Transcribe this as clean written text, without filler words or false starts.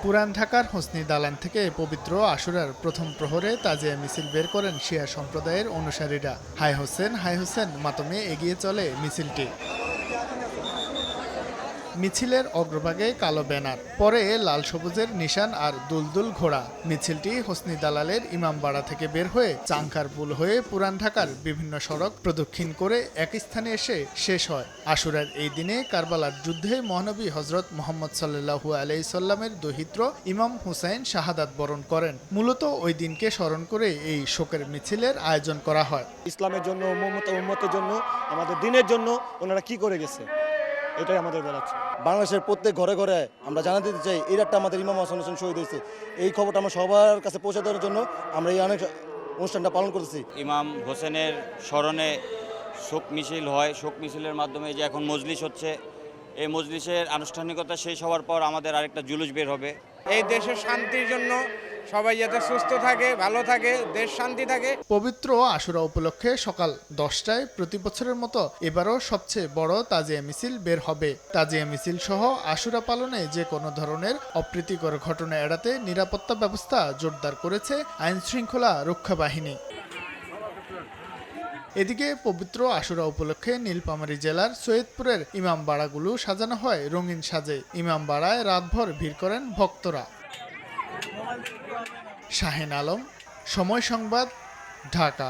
পুরান ঢাকার হোসনি দালান থেকে পবিত্র আশুরার প্রথম প্রহরে তাজিয়া মিছিল বের করেন শিয়া সম্প্রদায়ের অনুসারীরা। হাই হোসেন মাতমে এগিয়ে চলে মিছিলটি। মিছিলের অগ্রভাগে কালো ব্যানার, পরে লাল সবুজের নিশান আর দুলদুল ঘোড়া। মিছিলটি হোসনি দালালের ইমামবাড়া থেকে বের হয়ে চাংখারপুল হয়ে পুরান ঢাকার বিভিন্ন সড়ক প্রদক্ষিণ করে এক স্থানে এসে শেষ হয়। আশুরার এই দিনে কারবালার যুদ্ধে মহানবী হজরত মুহাম্মদ সাল্লাল্লাহু আলাইহি সাল্লামের দৌহিত্র ইমাম হুসাইন শাহাদাত বরণ করেন। মূলত ওই দিনকে স্মরণ করে এই শোকের মিছিলের আয়োজন করা হয়। ইসলামের জন্য, উম্মতের জন্য, আমাদের দিনের জন্য ওনারা কি করে গেছে, এটাই আমাদের বলার। বাংলাদেশের প্রত্যেক ঘরে ঘরে আমরা জানাতে দিতে চাই এই রাতটা আমাদের ইমাম হাসান হোসেন শহীদ হয়েছে। এই খবরটা আমরা সবার কাছে পৌঁছে দেওয়ার জন্য আমরা এই অনেক অনুষ্ঠানটা পালন করতেছি। ইমাম হোসেনের স্মরণে শোক মিছিল হয়। শোক মিছিলের মাধ্যমে যে এখন মজলিস হচ্ছে, এই মজলিসের আনুষ্ঠানিকতা শেষ হওয়ার পর আমাদের আরেকটা জুলুস বের হবে। এই দেশের শান্তির জন্য সবাই যাতে সুস্থ থাকে, ভালো থাকে, দেশ শান্তি থাকে। পবিত্র আশুরা উপলক্ষে সকাল 10টায় প্রতি বছরের মতো এবারও সবচেয়ে বড় তাজিয়া মিছিল বের হবে। তাজিয়া মিছিল সহ আশুরা পালনে যে কোনো ধরনের অপ্রীতিকর ঘটনা এড়াতে নিরাপত্তা ব্যবস্থা জোরদার করেছে আইনশৃঙ্খলা রক্ষা বাহিনী। এদিকে পবিত্র আশুরা উপলক্ষে নীলফামারী জেলার সৈয়দপুরের ইমামবাড়াগুলো সাজানো হয় রঙিন সাজে। ইমামবাড়ায় রাতভর ভিড় করেন ভক্তরা। শাহিন আলম, সময় সংবাদ, ঢাকা।